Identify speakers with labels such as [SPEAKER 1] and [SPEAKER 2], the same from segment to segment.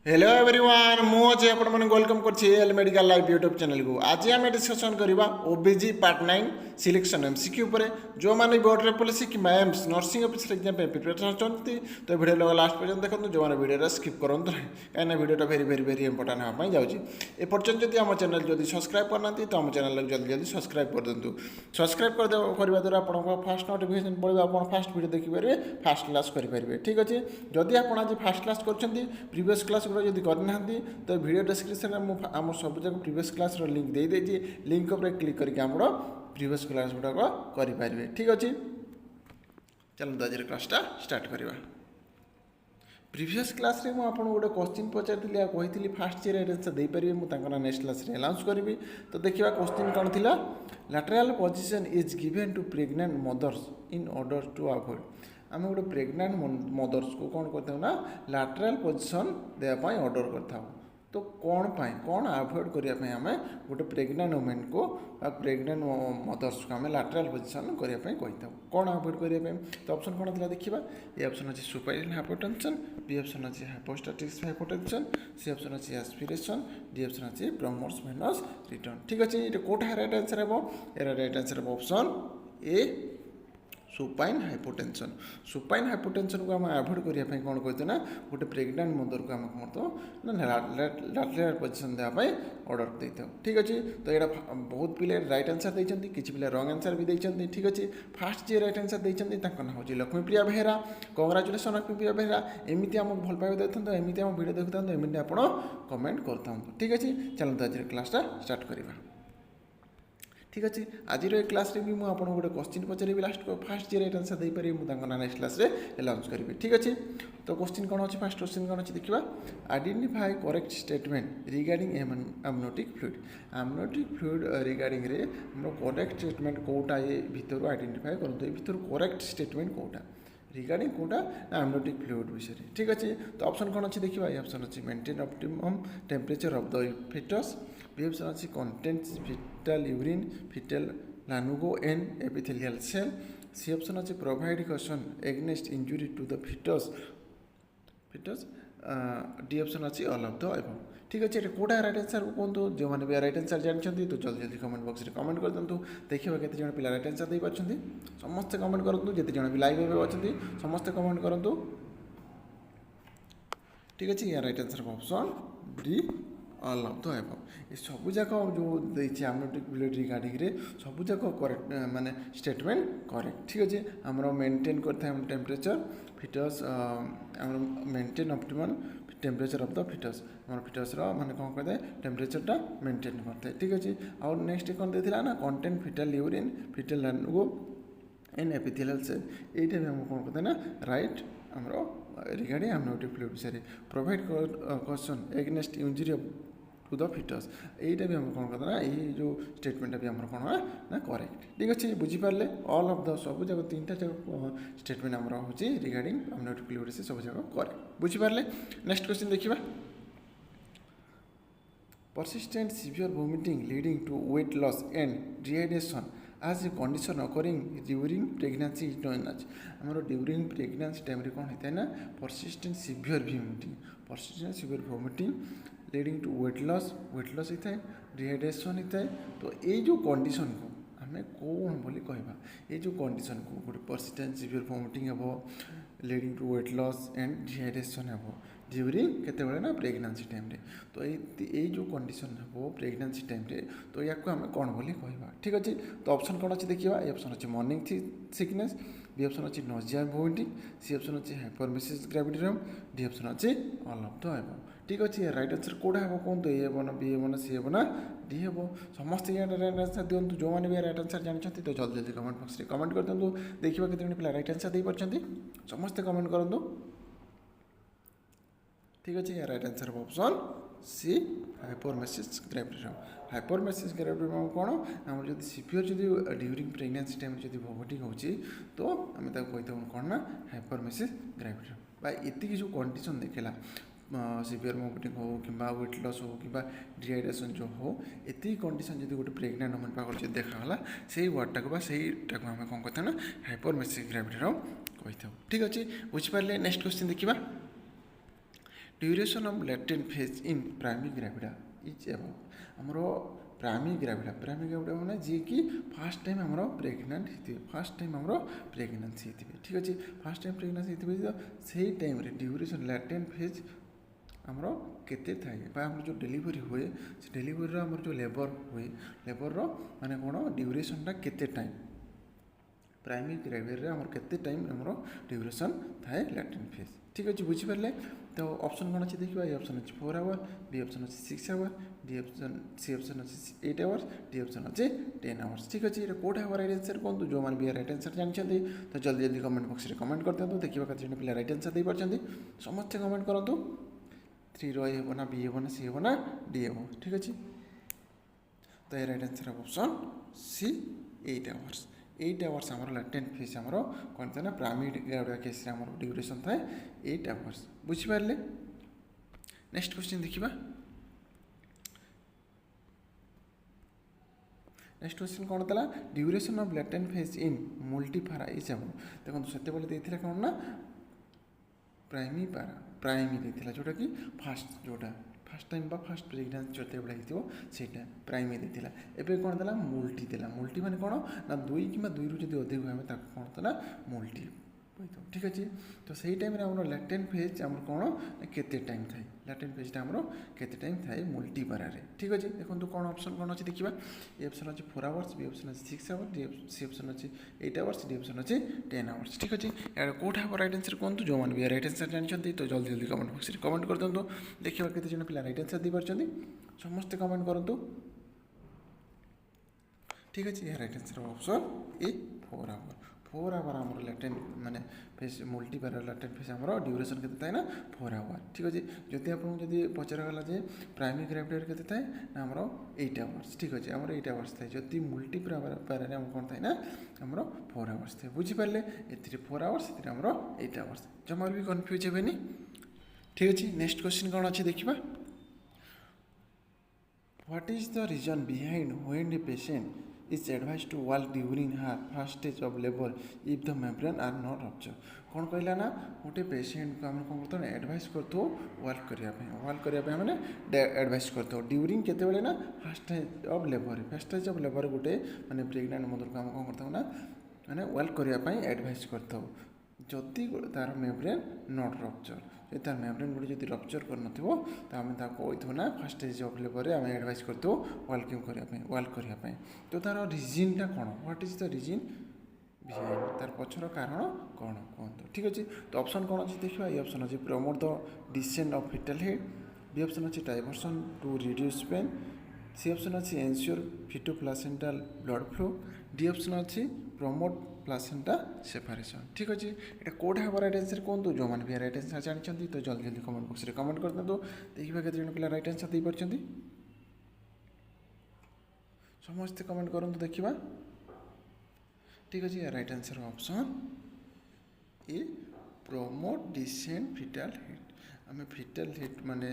[SPEAKER 1] Hello everyone मुझे आपण welcome कर मेडिकल लाइफ यूट्यूब चैनल को आज आम डिस्कसन करवा ओबीजी पार्ट 9 सिलेक्शन एमसीक्यू पर जो मैंने बोर्ड पॉलिसी कि AIIMS nursing officer exam preparation होती तो वीडियो लोग लास्ट पर्यटन देखो जो मैंने वीडियो स्किप करूँ कहीं video very very very important हाँपाई जाऊँगी ए पर्यटन जब आम चैनल जब सब्सक्राइब करना तो आम चैनल जल्दी जल्दी सब्सक्राइब कर दिंतु सब्सक्राइब करने द्वारा आपको फास्ट नोटिफिकेशन पड़े आप फास्ट वीडियो देखिपारे फास्ट क्लास करेंगे ठीक अच्छे जदि आप आज फास्ट क्लास कर प्रीवियस क्लास जब करना तो वीडियो डिस्क्रिप्शन में आम सब जगह प्रीवियस क्लास लिंक दे देती लिंक पर क्लिक करके आम प्रीवियस क्लास गुड़ाक करेंगे ठीक अच्छे चलते आज क्लासटा स्टार्ट करवा प्रीवियस क्लास रे मुझे आपको गोटे क्वेश्चन पचारि कही फास्ट ईयर आंसर दे पारे मुझे नेक्स्ट क्लास रे अनाउंस करी तो देखा क्वेश्चन कौन थी lateral position is given to pregnant mothers in order to avoid आम गोटे प्रेग्नेंट मदर्स को कौन करता ना लैटरल पोजीशन देवाई ऑर्डर करता तो कौन पाई कौन अवॉइड करने आम गोटे प्रेग्नेंट वुमेन को प्रेग्नेंट मदर्स को आम लैटरल पोजीशन करने कही था कौन अवॉइड करने तो ऑप्शन कौन था देखा ए ऑप्शन अच्छे सुपाइरिन हाइपोटेंशन बी ऑप्शन अच्छे हाइपोस्टैटिक हाइपोटेंशन सी ऑप्शन अच्छे एस्पिरेशन डी ऑप्शन अच्छे ब्रह्मोस वेनस रिटर्न ठीक अच्छे ये कौटा राइट आंसर हे यार राइट आंसर हे ऑप्शन ए सुपाइन हाइपोटेंशन को आम अवॉइड करने कौन कहते ना गोटे प्रेग्नेंट मदर को आम कौन तो लैटरल पोजीशन देवाई ऑर्डर देता ठीक अच्छे तो यहाँ बहुत पिले राइट आंसर देते किसी पिला रंग आंसर भी देते ठीक अच्छे फास्ट जी राइट आंसर देते ना हूँ लक्ष्मीप्रिया बेहेरा कंग्राचुलेसन लक्ष्मीप्रिया बेहेरा एमती आमको भल पाइबा देता एमती आम वीडियो देखता एमती आप कमेंट करता ठीक अच्छे चलते आज क्लासटा स्टार्ट करवा ठीक अच्छे आज क्लास रे भी मुझे गोटे क्वेश्चन पचारि लास्ट फास्ट जी राइट आंसर दे पारे मुझे नेक्स्ट क्लास रे अनाउंस करी ठीक अच्छे तो क्वेश्चन कौन अच्छे फास्ट क्वेश्चन कौन अच्छे देखा identify correct statement regarding amniotic fluid regarding रे करेक्ट स्टेटमेंट कौटा ये भितर आइडेंटिफाई करूँ ये भितर करेक्ट स्टेटमेंट कौटा रिगार्डिंग कौटा ना एमनोटिक फ्लूइड विषय ठीक अच्छे तो ऑप्शन कौन अच्छे देखा ये ऑप्शन अच्छे maintain optimum temperature of the fetus B option अच्छे contents fetal urine fetal lanugo and epithelial cell C option अच्छे provide cushion against injury to the fetus D option अच्छे ऑल ऑफ द एबव ठीक अच्छे कौटा right answer कहतु जो मैंने भी right answer जानते तो जल्दी जल्दी कमेंट बॉक्स में कमेंट कर दिंतु देखिए केते जन पिला राइट आंसर दे पारछंती समस्त कमेंट करंतु जेते जन भी लाइव एबे अछंती समस्त कमेंट करंतु ठीक अच्छे या right answer option D all of the above ये सब जाक जो देखिए एमनोटिक फ्लूइड रिगार्डिंग रे सब जाक करेक्ट माने स्टेटमेंट करेक्ट ठीक अच्छे आमर मेंटेन करता है टेम्परेचर fetus आमर maintain optimal temperature of the fetus आम fetus माने कौन कहते हैं टेम्परेचरटा मेंटेन करते हैं ठीक अच्छे और नेक्स्ट कौन देता ना content fetal urine fetal lanugo and epithelial cell ये भी हम कौन कहते हैं ना राइट आमर रिगार्डिंग एमनोटिक फ्लूइड विषय provide cushion against injury to the fetus यहीटा भी हम कौन कहते ना ये जो स्टेटमेंट भी आम कौन ना करेक्ट ठीक अच्छे बुझीपारे ऑल ऑफ द सब जगह तीन टा जगह स्टेटमेंट आम हो रिगार्डिंग एमनोटिक फ्लूइड से सब जगह करेक्ट बुझीपारे नेक्स्ट क्वेश्चन देखा persistent severe vomiting leading to weight loss and dehydration as a condition occurring during pregnancy is known as आमर ड्यूरिंग प्रेगनेंसी टाइम कौन होता है ना persistent severe vomiting leading to weight loss होता है dehydration होता है तो ये जो कंडीशन को आम कौन बोली कहवा ये जो कंडीशन को गोटे persistent severe vomiting हे leading to weight loss and dehydration हे ड्यूरिंग केते ना प्रेगनेंसी टाइम रे तो ये जो कंडीशन हे प्रेगनेंसी टाइम रे तो या आम कौन बोली कहवा ठीक अच्छे तो ऑप्शन कौन अच्छे देखा ये ऑप्शन अच्छे मॉर्निंग सिकनेस बी ऑप्शन अच्छे नोजिया वोमिटिंग सी ऑप्शन अच्छे हाइपरमेसिस ग्रेविडियम डी ऑप्शन अच्छे ऑल ऑफ द एबव ठीक अच्छे राइट आंसर कौटा हे कौन तो ए हे बी हे सी हे ना डी हे समस्त राइट आंसर दिंतु जो मैंने भी राइट आंसर जानते तो जल्दी जल्दी कमेंट बॉक्स में कमेंट कर दिंतु देखिए केते पिला राइट आंसर दे पारछंती समस्त कमेंट करंतु ठीक अच्छे या right answer option C hyperemesis gravidarum कौन आम जो सीवियर जो ड्यूरिंग प्रेगनेंसी टाइम जो वोमिटिंग होची तो आम कहते कौन ना हाइपरमेसिस ग्रेविडियम ये जो कंडीशन देखला सीवियर वोमिटिंग हो कि वेट लॉस हो कि डिहाइड्रेशन जो हो ये कंडीशन जो गोटे प्रेगनेंट वुमेन पाखर जो देखाला से वर्डटा को आम कौन कहते ना हाइपरमेसिस ग्रेविडियम कही था ठीक अच्छे बुझीपारे नेक्स्ट क्वेश्चन देखा duration of latent phase in primary gravida is above आमर प्राइमरी ग्राविडा मैंने जी कि फास्ट टाइम आमर प्रेगनेंट होते फास्ट टाइम आमर प्रेगनेंसी होते ठीक अच्छे फास्ट टाइम प्रेगनेंसी होते से टाइम ड्यूरेशन लैटेंट फेज आमर केते थाए आम जो डेलीवरी हुए से डेलीवरी आमर जो लेबर हुए लेबर माने कौन ड्यूरेशनटा केते टाइम प्राइमरी ग्राविडा आमर केते टाइम आमर ड्यूरेशन थाए लैटेंट फेज ठीक अच्छे बुझीपारे तो ऑप्शन कौन अच्छे देखा ए ऑप्शन अच्छे 4 आवर बी ऑप्शन अच्छे 6 hour D option C option अच्छे 8 आवर्स डी ऑप्शन अच्छे 10 आवर्स ठीक अच्छे ये कौटा हम राइट आंसर कहूँ जो मैंने भी राइट आंसर जानते तो जल्दी जल्दी कमेंट बॉक्स में कमेंट कर दिखाँ देखा कत पिला राइट आंसर दे पार्टी समस्ते कमेंट करूँ 3 रही हे ना बी हे ना सी हे ना डी हे ठीक अच्छे तो ये right answer option C 8 hours 8 hours आमर लैटेंट फेज आमर कौन था ना प्राइमरी ग्राविडा केस आमर ड्यूरेशन थाए 8 आवर्स बुझीपारे नेक्स्ट क्वेश्चन देखा नेक्स्ट क्वेश्चन कौन था duration of latent phase in multipara is above देखो से कौन ना प्राइमरी देता जोटा कि फास्ट जोटा फास्ट टाइम फास्ट प्रेगनेंसी जो होता है प्राइमरी देता एवं कौन था मल्टी माने कौन ना 2 कि 2 रु जो अधिक हुए कौन था ना मल्टी ठीक अच्छे तो सही टाइम आम लैटेंट फेज आम कौन केते टाइम थाए लैटेंट फेजटा आम केते टाइम थाए मल्टीपारे ठीक अच्छे देखो कौन ऑप्शन कौन अच्छे देखा ए ऑप्शन अच्छे 4 आवर्स बी ऑप्शन अच्छे 6 आवर्स डी सी ऑप्शन अच्छे 8 आवर्स डी ऑप्शन अच्छे 10 आवर्स ठीक अच्छे यार कौटा हम राइट आंसर कहूँ जो मैंने भी राइट आंसर जानते तो जल्दी जल्दी कमेंट बॉक्स में कमेंट कर दिखाँ देखा केते जन पिला राइट आंसर दे पार्टी समस्ते कमेंट करूँ ठीक अच्छे right answer option A 4 hour आमर लैटेंट माने फेज मल्टीपारा लैटेंट फेज आमर ड्यूरेशन के थाए ना 4 आवर ठीक अच्छे जदि आपको जब पचरागला जे प्राइमरी ग्राविडा के थाए ना आमर 8 आवर्स ठीक अच्छे आमर 8 आवर्स थाए जदि मल्टीपारा कौन थाए ना आमर 4 आवर्स थाए बुझीपारे ए 4 आवर्स ए आमर 8 आवर्स जमा भी कन्फ्यूज हेनी ठीक अच्छे नेक्स्ट क्वेश्चन कौन अच्छे देखा what is the reason behind when the patient is advised to walk during her first stage of labor if the membrane are not ruptured कौन कहला ना गोटे पेशेंट को आम कौन करते हैं एडवाइस करते वाल्क करने मैंने एडवाइस करते ड्यूरिंग केते ना फर्स्ट स्टेज ऑफ लेबर गोटे मैंने प्रेगनेंट मदर को आम कौन करते ना मैंने वाल्क करने एडवाइस करते जदि तार मेम्ब्रेन नॉट रप्चर जो तार मेम्ब्रेन गोटे जब रप्चर कर तो आम कहू ना फर्स्ट स्टेज ऑफ लेबर आम एडवाइस करते वाल्किंग करने तो तार रिजनटा कौन what is the region behind तार पछर कारण कौन कहतु ठीक अच्छे तो ऑप्शन कौन अच्छे देखा ये ऑप्शन अच्छे promote the descent of fetal head B option अच्छे diversion to reduce pain C option अच्छे ensure fetoplacental blood flow D option अच्छे प्रमोट प्लासेंटा सेपारेशन ठीक अच्छे ये कौटा हम राइट आंसर कहूँ जो मैंने भी राइट आंसर जानते तो जल्दी जल्दी कमेंट बॉक्स में कमेंट कर दिखाँ देखा केते पिला राइट आंसर दे पार्टी समस्ते कमेंट करूँ देखा ठीक अच्छे right answer option A promote descent fetal head आम फिटल हेड माने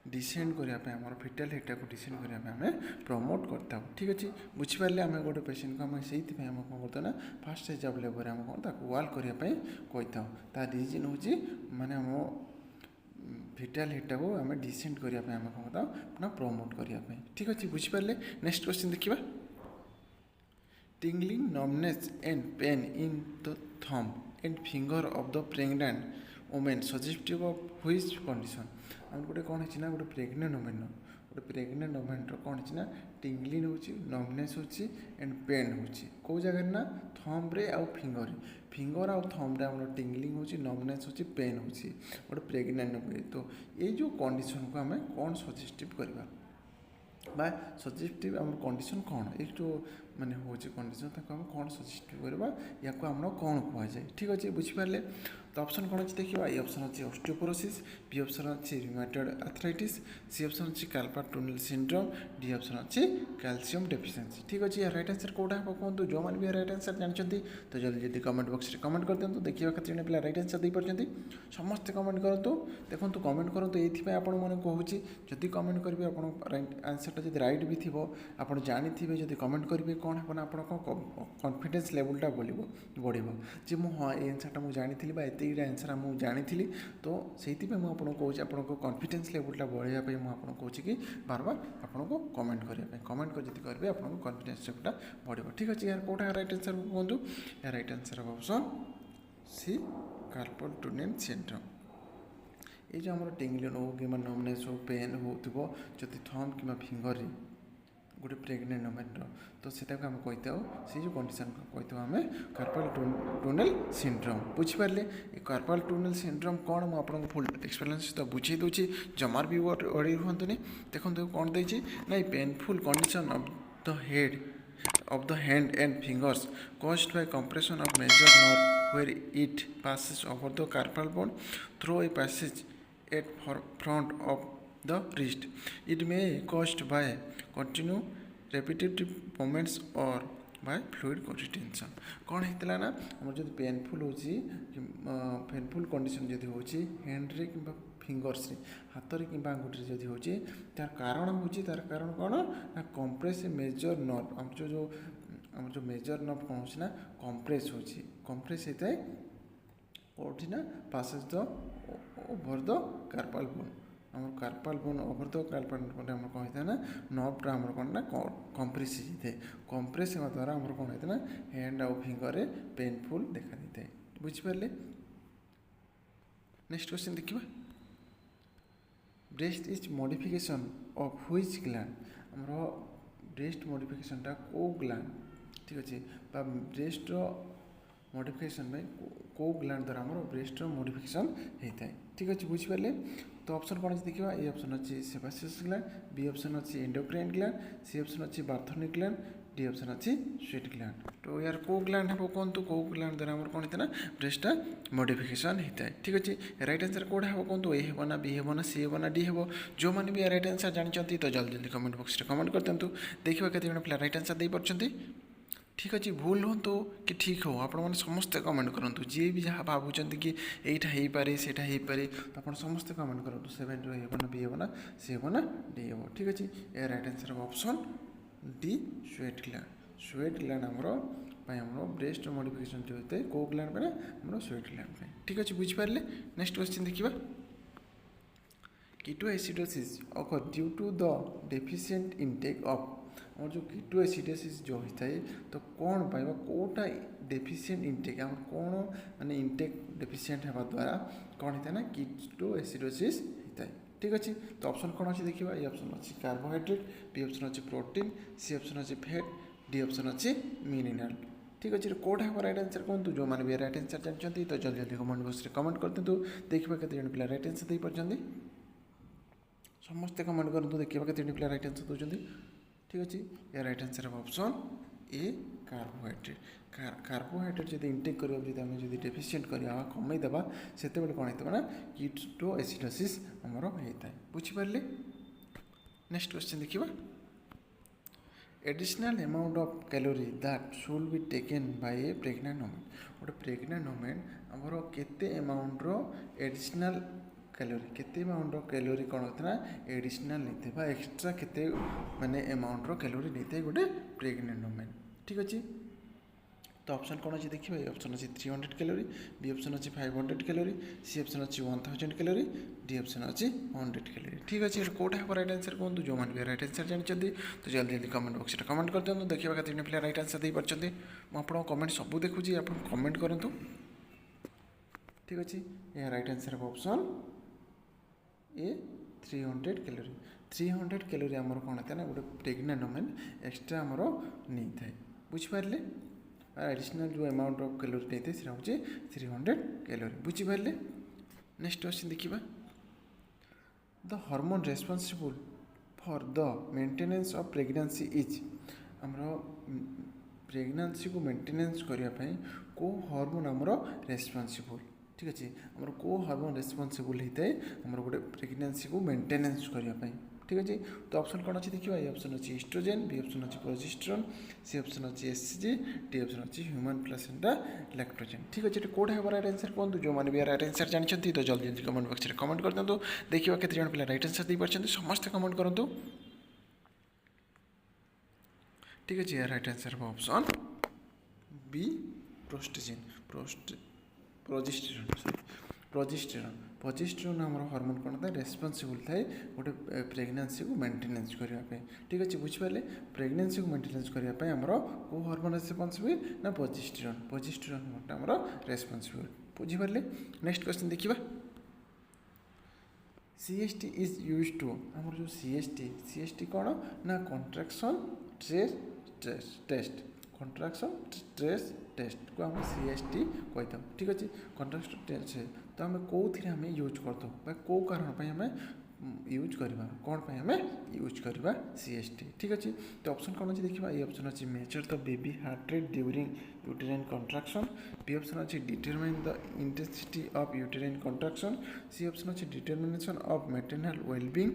[SPEAKER 1] डिसेंड करने आम फिटल हेडटा को डिसेंड करने आम प्रमोट करता ठीक अच्छे बुझीपारे आम गोटे पेसेंट को आम से कौन करता ना फास्ट स्टेज ऑफ लेबर आम कौन वाल्क करने कही था रिजन हूँ माने आम फिटल हेडटा को आम डिसेंड करने आम कौन करता ना प्रमोट करने ठीक अच्छे बुझीपारे नेक्स्ट क्वेश्चन देखा tingling numbness and pain in the thumb and finger of the pregnant woman suggestive of which condition आम गोटे कौन है ना गोटे प्रेगनेंट वुमेन कौन है ना टिंगलिंग हो नम्बनेस हो एंड पेन हो कौ जगह ना थम्ब्रे आउ फिंगर आउ थम्ब्रे आम टिंगलिंग हो नम्बनेस हो पेन हो गोटे प्रेगनेंट वुमेन तो ये जो कंडीशन को आम कौन सजेस्टिव करवा बा सजेस्टिव आम कंडीशन कौन एक जो माने हो कंडीशन आम कौन सजेस्टिव करवा या आम कौन कहुए ठीक अच्छे बुझीपारे तो ऑप्शन कौन अच्छे देखा ये ऑप्शन अच्छे ऑस्टियोपोरोसिस बी ऑप्शन अच्छे रूमेटॉइड आर्थराइटिस सी ऑप्शन अच्छे carpel tunnel syndrome D option अच्छे कैल्शियम डेफिशिएंसी ठीक अच्छे यार राइट आंसर कौटा हम कहूँ जो मैंने भी राइट आंसर जानते तो जल्दी जल्दी कमेंट बॉक्स में कमेंट कर दिखाँ देखा केते पिला राइट आंसर दे पार्टी समस्ते कमेंट करूँ देखो कमेंट करूँ ये आपण मैंने कहूँ जदि कमेंट करेंगे आप राइट आंसरटा जब राइट भी थी आप जानी थे जब कमेंट करेंगे कौन है आप कॉन्फिडेंस लेवलटा बढ़ जे मु हाँ ये आंसरटा मुझे जानी एतटा आंसर मुझे जानी तो से मुझे आपको कॉन्फिडेंस लेवलटा बढ़ाई मुझे कहूँ कि बार बार आपको कमेंट करने कमेंट कर जी करेंगे आपको कॉन्फिडेंस लेवलटा बढ़ ठीक अच्छे यार कौटा राइट आंसर कहूँ यार right answer option C carpal tunnel syndrome ये जो आम टिंगलिन हो कि नमनेस हो पेन हो जदि थम कि फिंगर गोटे प्रेगनेंट वुमेन तो सेटा आम कही से जो कंडीशन कही आम कार्पल टनल सिंड्रोम बुझिपारे ये कार्पल टनल सिंड्रोम कौन मुझे फुल एक्सप्लेनेशन तो बुझे दूसरी जमार भी अड़ी रुहतुनि देखो कौन देती ना painful condition of the hand and fingers caused by compression of major nerve where it passes over the carpal bone through a passage at front of the wrist. It may be caused by continued repetitive movements or by fluid retention. कौन होता ना आम जो painful हो painful condition जब हो hand रे कि फिंगर्स हाथ रे कि आंगुठी जब हो तार कारण हो तार कारण कौन ना कंप्रेस मेजर नर्व आम जो मेजर नर्व कौन हो कंप्रेस हो कंप्रेस होता है कौटी ना passes the over the carpal bone आम carpal bone over the carpal bone आम कौन होता है ना नर्वटा आम कौन ना कंप्रेस होता है कंप्रेस होगा द्वारा आम कौन होता है ना हैंड आउ फिंगर पेनफुल देखा देता है बुझिपारे नेक्स्ट क्वेश्चन देखिए breast is modification of which gland आमर ब्रेस्ट मॉडिफिकेशनटा को ग्लैंड ठीक अच्छे ब्रेस्ट मॉडिफिकेशन में को ग्लैंड द्वारा आम ब्रेस्ट मॉडिफिकेशन होता है ठीक अच्छे बुझिपारे तो ऑप्शन कौन अच्छे देखा ए ऑप्शन अच्छी सेबासियस ग्लैंड बी ऑप्शन अच्छी एंडोक्राइन ग्लैंड सी ऑप्शन अच्छी बार्थनिक ग्लैंड डी ऑप्शन अच्छी स्वीट ग्लैंड तो यार को ग्लैंड है कहतु को ग्लैंड द्वारा आम कौन होता है ना ब्रेस्टा मॉडिफिकेशन होता है ठीक अच्छे राइट आंसर कौटा है कहतु ए हे ना बी हे ना सी हे ना डी हे जो मैंने भी राइट आंसर जानते तो जल्दी जल्दी कमेंट बॉक्स में कमेंट कर दिखाँ देखा केते जन पिला राइट आंसर दे पार्टी ठीक अच्छे भूल हूँ तो कि ठीक हो आप समस्ते कमेंट करूँ जी भी जहाँ भावुं कि यहीटा हो पारे सेटा हो पारे तो आप समस्ते कमेंट करूँ 7 रो हे ना बी हे ना सी हे ना डी हे ठीक अच्छे ये right answer option D sweat gland आमर ब्रेस्ट मॉडिफिकेशन जो होता है को ग्लैंड पे ना स्वेट ग्लैंड ठीक अच्छे बुझिपारे नेक्स्ट क्वेश्चन देखिए ketoacidosis occur due to the deficient intake of और जो कीटोएसिडोसिस जो होता है तो कौन पाइबा कोटा डेफिशिएंट इंटेक आम कौन माने इंटेक डेफिशिएंट होगा द्वारा कौन होता है ना कीटोएसिडोसिस होता है ठीक अच्छे तो ऑप्शन कौन अच्छे देखिए ये ऑप्शन अच्छी कार्बोहाइड्रेट बी ऑप्शन अच्छी प्रोटीन सी ऑप्शन अच्छी फैट डी ऑप्शन अच्छी मिनरल ठीक अच्छे कौटा है राइट आंसर कहतु जो मैंने भी राइट आंसर जानते तो जल्दी जल्दी कमेंट बॉक्स में कमेंट कर दिखाँ देखा केते जन पिला राइट आंसर दे पार्टी समस्ते कमेंट करूँ देखा केते जन पिला राइट आंसर दौरान ठीक अच्छे या राइट आंसर ऑप्शन ए कार्बोहाइड्रेट कार्बोहाइड्रेट जब इंटेक कर डेफिशिएंट करवा कमईदेवा से कौन होता ना कीटोएसिडोसिस आमर होता है बुझिपारे नेक्स्ट क्वेश्चन देखिए additional amount of calorie that should be taken by A pregnant women गोटे प्रेग्नेंट वुमेन आमर केते अमाउंट रो एडिशनल कैलोरी केते अमाउंट रो कैलोरी कौन होता ना एडिशनल नहीं थे एक्सट्रा केते माने अमाउंट रो कैलोरी नहीं थे गोटे प्रेग्नेंट वुमेन ठीक अच्छे तो ऑप्शन कौन अच्छे देखिए ऑप्शन अच्छी 300 कैलोरी बी ऑप्शन अच्छी 500 कैलोरी सी ऑप्शन अच्छी 1000 कैलोरी डी ऑप्शन अच्छी 100 कैलोरी ठीक अच्छे कौटा है राइट आंसर कहूँ जो मैंने भी राइट आंसर जानते तो जल्दी जल्दी कमेंट बॉक्स में कमेंट कर दिखाँ देखा केते पिला राइट आंसर दे पार्टी मुझे कमेंट सब देखुची आप कमेंट करूँ ठीक अच्छे यह राइट आंसर ऑप्शन ए 300 कैलोरी 300 कैलोरी आमर कौन होता है ना गोटे प्रेग्नेंट वुमेन एक्सट्रा आमर नहीं था बुझिपारे एडिशनल जो अमाउंट ऑफ कैलोरी नहीं थे से हूँ 300 कैलोरी बुझिपारे नेक्स्ट क्वेश्चन देखिए the hormone responsible for the maintenance of pregnancy is आमर प्रेगनेंसी को मेंटेनेंस करने को हार्मोन आमर रेस्पॉन्सिबल ठीक अच्छे आमर को हार्मोन रेस्पॉन्सिबल होता है आमर गोटे प्रेगनेंसी को मेंटेनेंस करने ठीक अच्छे तो ऑप्शन कौन अच्छे देखिए ए ऑप्शन अच्छी एस्ट्रोजेन बी ऑप्शन अच्छी प्रोजेस्टेरोन सी ऑप्शन अच्छी एससीजी डी ऑप्शन अच्छी ह्यूमन प्लासेंटा लैक्टोजेन ठीक अच्छे कौट है राइट आंसर कहूँ जो मैंने भी राइट आंसर जानते तो जल्दी जल्दी कमेंट बॉक्स में कमेंट कर दिखाँ देखा केते जन पिला राइट आंसर दे पार्टी समस्ते कमेंट करूँ ठीक अच्छे यार राइट आंसर हम ऑप्शन बी प्रोस्टेजिन प्रोजेस्टेरोन आम हर्मोन कौन था रेस्पॉन्सिबल थाए गोटे प्रेगनेंसी को मेंटेनेंस करने ठीक अच्छे बुझिपारे प्रेगनेंसी को मेंटेनेंस करने आमर कौ हर्मोन रेस्पॉन्सिबल ना प्रोजेस्टेरोन आमर रेस्पॉन्सिबल बुझिपारे नेक्स्ट क्वेश्चन देखिए CST इज यूज टू आमर जो CST कौन ना contraction test contraction stress test को आम CST कही ठीक अच्छे कॉन्ट्रैक्शन टेस्ट तो आम कौन आम यूज करता कौ कारण आम यूज करवा कौन पे आम यूज करवा CST ठीक अच्छे तो ऑप्शन कौन अच्छे देखा ये ऑप्शन अच्छे measure the baby heart rate during uterine contraction B option अच्छे determine the intensity of uterine contraction C option अच्छे determination of maternal wellbeing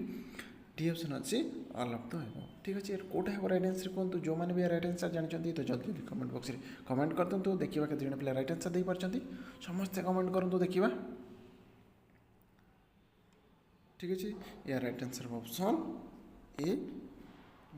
[SPEAKER 1] D option अच्छे ऑल ऑफ द एबव ठीक अच्छे कौटा है राइट आंसर कहतु जो मैंने भी राइट आंसर जानते तो जल्दी जल्दी कमेंट बॉक्स में कमेंट कर दिखाँ देखा के जन पे राइट आंसर दे पार्टी समस्ते कमेंट करूँ देखा ठीक अच्छे या right answer option A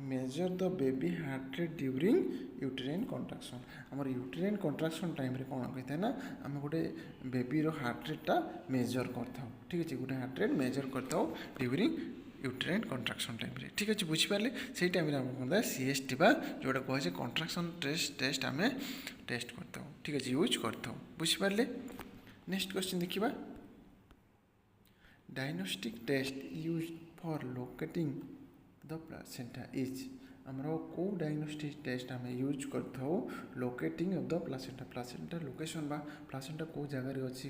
[SPEAKER 1] major the baby heart rate during uterine कंट्राक्शन आमर यूटेराइन कंट्राक्शन टाइम कौन कही था ना आम गोटे बेबीर हार्ट रेटा मेजर करता ठीक अच्छे गोटे हार्ट रेट मेजर करता ड्यूरिंग यूटेराइन कंट्राक्शन टाइम ठीक अच्छे बुझिपारे से टाइम आम कौन CST बा जोटा कहे कंट्राक्शन टेस्ट आम टेस्ट करता ठीक अच्छे यूज करता बुझिपारे नेक्स्ट क्वेश्चन देखा diagnostic test use for locating the placenta is आमर कौ डायग्नोस्टिक टेस्ट आम यूज करता locating of the placenta location बा प्लासेंटा कौ जगार अच्छी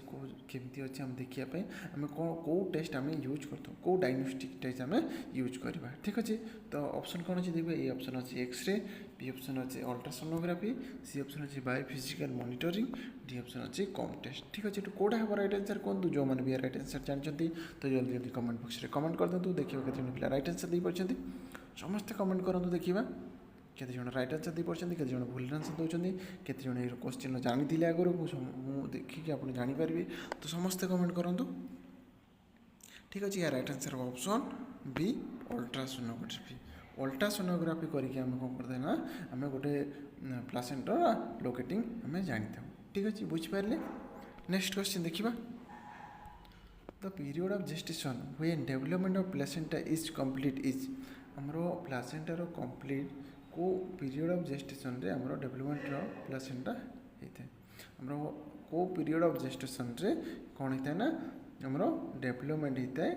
[SPEAKER 1] केमती अच्छी आम देखापी आम कौ टेस्ट आम यूज करता कौ डायग्नोस्टिक टेस्ट आम यूज करवा ठीक अच्छे तो ऑप्शन कौन अच्छे देखिए ये ऑप्शन अच्छे एक्सरे बी ऑप्शन अच्छे अल्ट्रासोनोग्राफी सी ऑप्शन अच्छे बायोफिजिकल मॉनिटरिंग डी ऑप्शन अच्छे कम टेस्ट ठीक अच्छे तो कौटा है राइट आंसर कहतु जो मैंने भी राइट आंसर जानते तो जल्दी जल्दी कमेंट बॉक्स में कमेंट कर दिखाँ देखिए केते पिला राइट आंसर दे पार्टी समस्ते कमेंट करूँ देखा केते जन राइट आंसर दे पार्टी केते जन भूल आंसर दौरान केते जन ये क्वेश्चन जानी आगर मुझे देखिए आप जानीपारे तो समस्ते कमेंट करूँ ठीक अच्छे या right answer option B ultrasonography करके आम कौन करते ना आम गोटे प्लासेंटर लोकेटिंग आम जानी था ठीक अच्छे बुझिपारे नेक्स्ट क्वेश्चन देखा the period of gestation when development of placenta is complete is आमर प्लासेंटार कंप्लीट को पीरियड ऑफ जेस्टेशन रे आमर डेवलपमेंट प्लासेंटा होता है आमर को पीरियड ऑफ जेस्टेशन रे कौन होता है ना आमर डेवलपमेंट होता है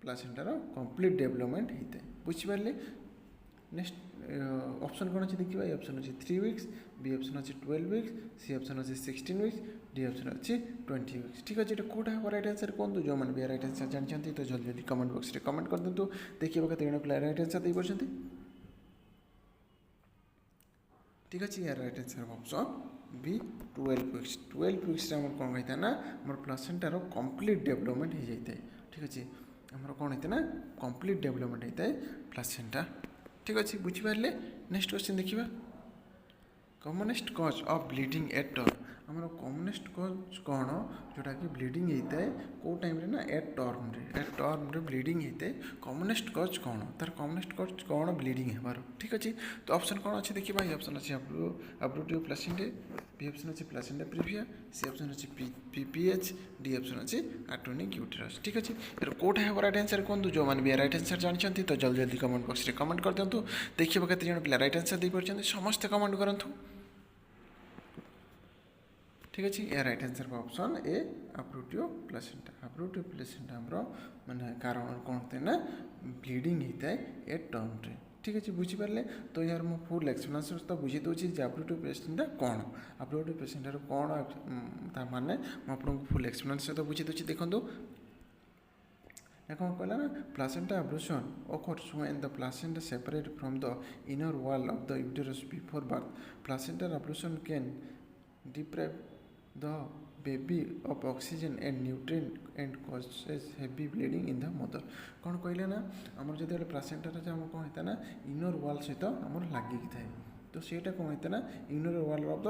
[SPEAKER 1] प्लासेंटार कंप्लीट डेवलपमेंट होता है बुझिपारे नेक्स्ट ऑप्शन कौन अच्छे देखिए ये ऑप्शन अच्छे 3 वीक्स बी ऑप्शन अच्छे 12 वीक्स सी ऑप्शन अच्छे 16 वीक्स डी ऑप्शन अच्छे 20 वीक्स ठीक अच्छे कौटा है राइट आंसर कहतु जो मैंने भी राइट आंसर जानते तो जल्दी जल्दी कमेंट बॉक्स में कमेंट कर दिखाँ देखिए केते पिला राइट आंसर दे पार्टी ठीक अच्छे यार right answer option B 12 weeks आम कौन कही था ना आम प्लासेंटार कंप्लीट डेवलपमेंट हो जाता है ठीक अच्छे आमर कौन होता है ना कंप्लीट डेवलपमेंट होता है प्लासेंटा ठीक अच्छे बुझिपारे नेक्स्ट क्वेश्चन देखा commonest cause of bleeding at term आमर कॉमनेस्ट कॉज कौन जोटा कि ब्लीडिंग होता है कौ टाइम रे ना एट टर्म रे ब्लीडिंग होता है कॉमनेस्ट कॉज कौन तार कॉमनेस्ट कॉज कौन ब्लीडिंग हेबार ठीक अच्छे तो ऑप्शन कौन अच्छे देखिए ये ऑप्शन अच्छे अब्रूटिव प्लासेंटा बी ऑप्शन अच्छे प्लासेंटा प्रीविया सी ऑप्शन अच्छे PPH डी ऑप्शन अच्छे एटोनिक यूटेरस ठीक अच्छे फिर कौटा है राइट आंसर कहतु जो मैंने भी राइट आंसर जानते तो जल्दी जल्दी कमेंट बॉक्स में कमेंट कर दिखाँ देखिए केते जन पिला राइट आंसर दे पार्टी समस्ते कमेंट करूँ ठीक अच्छे या right answer option A abortive placenta आमर माने कारण कौन होता है ना ब्लीडिंग होता है एट टर्म रे ठीक अच्छे बुझिपारे तो यार मु फुल एक्सप्लेनेशन तो बुझे दूसरी अब्रूटिव प्लासेंटा कौन अब्रूटिव प्लासेंटार कौन माने मुझे फुल एक्सप्लेनेशन तो बुझे दूसरी देखो कौन कहला ना placenta अब्रूशन occurs when the placenta separate from the inner wall of the uterus before birth. Placental ablation can deprive the baby of oxygen and nutrient and causes heavy bleeding in the mother. कौन कहले ना आमर जो placenta आम कौन होता है ना इनर वाल सहित आमर लगिक थाए तो सेटा कौन होता है ना inner wall of the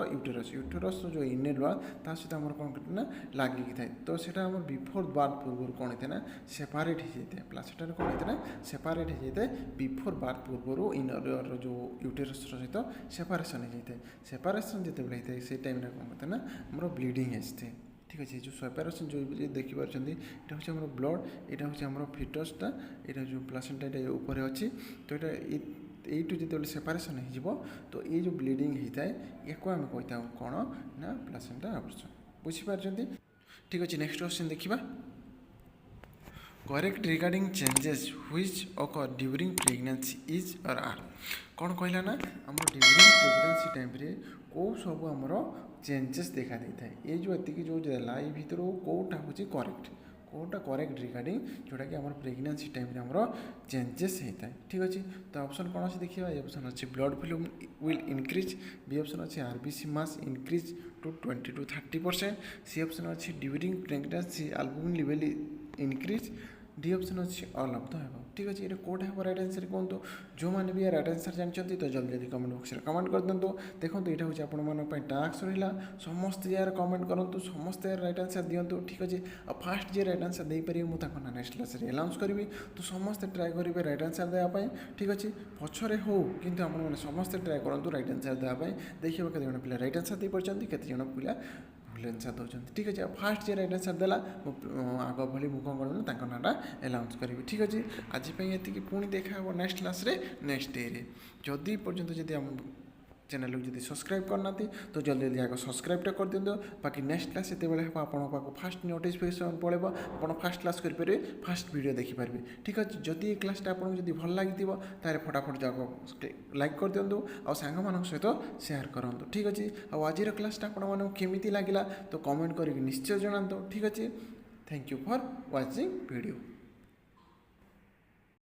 [SPEAKER 1] uterus जो इनर वाल ता सहित आम कौन करते ना लगिक थाए तो सेटा आम बिफोर बार्थ पूर्व कौन होता है ना सेपारेट हो जाए प्लासेंटा कौन होता है ना सेपारेट हो जाए बिफोर बार्थ पूर्व इनर जो यूटेरस सहित सेपारेसन हो जाए सेपारेसन जिते होता है से टाइम कौन होता है ना आम ब्लीडिंग होता है ठीक अच्छे जो सेपारेसन जो देखिपार यहाँ हूँ आम ब्लड यहाँ हूँ आम फिटसटा यहाँ जो प्लासेंटा ये ऊपर अच्छी तो यहाँ यू जो सेपारेसन हो तो ये जो ब्लीडिंग होता है या आम कही कौन ना प्लासेंटा आबर्सन बुझीपार ठीक अच्छे नेक्स्ट क्वेश्चन देखा correct regarding changes which occur during pregnancy is और आर कौन कहला ना आम ड्यूरिंग प्रेगनेंसी टाइम रे कौ सब आमर चेंजेस देखा देता है ये जो एतिक जो लाई भर कौटा हूँ करेक्ट कौटा करेक्ट रिगार्डिंग जोटा कि आम प्रेगनेंसी टाइम आमर चेंजेस होता है ठीक अच्छे तो ऑप्शन कौन अच्छे देखिए ए ऑप्शन अच्छे blood volume will increase B option अच्छे RBC mass increase to 20 to 30%, C option अच्छे during pregnancy albumin level increase, D option अच्छे ऑल ऑफ द अबव ठीक अच्छे ये कौट है राइट आंसर कहतु जो मैंने भी राइट आंसर जानते तो जल्दी जल्दी कमेंट बॉक्स में कमेंट कर दिंतु देखो यहाँ हूँ आप टास्क रहा समस्ते यार कमेंट करूँ समस्ते राइट आंसर दिंतु ठीक अच्छे आ फास्ट जे राइट आंसर दे पारे मुझे नेक्स्ट क्लास अनाउंस करी तो समस्ते ट्राए करेंगे राइट आंसर देवाई ठीक अच्छे पछरे हो कि समस्ते ट्राए करूँ राइट आंसर देवाई देखिए केते पिला राइट आंसर दे पार्टी केते पिला भूल आंसर दौरान ठीक अच्छे फास्ट जे राइट आंसर देला आग भाई मुझे कौन कर नाटा अनाउंस करी ठीक अच्छे आज ये पुणी देखा नेक्स्ट क्लास रे नेक्स्ट डे रे जदि पर्यंत जदि आम चैनल को सब्सक्राइब करना तो जल्दी जल्दी आगे सब्सक्राइबटा कर दिंतु बाकी नेक्स्ट क्लास ये आप फास्ट नोटिफिकेशन पड़ेगा आप फास्ट क्लास करेंगे फास्ट वीडियो देखिपारे ठीक अच्छे जदि ये क्लासटा आपको जब भल लगी तार फटाफट जाओ लाइक कर दिंतु आ सांग मान सहित सेयार करूँ ठीक अच्छे आज क्लासटा आपमती लगे तो कमेंट करके निश्चय जनातु ठीक अच्छे thank you for watching video.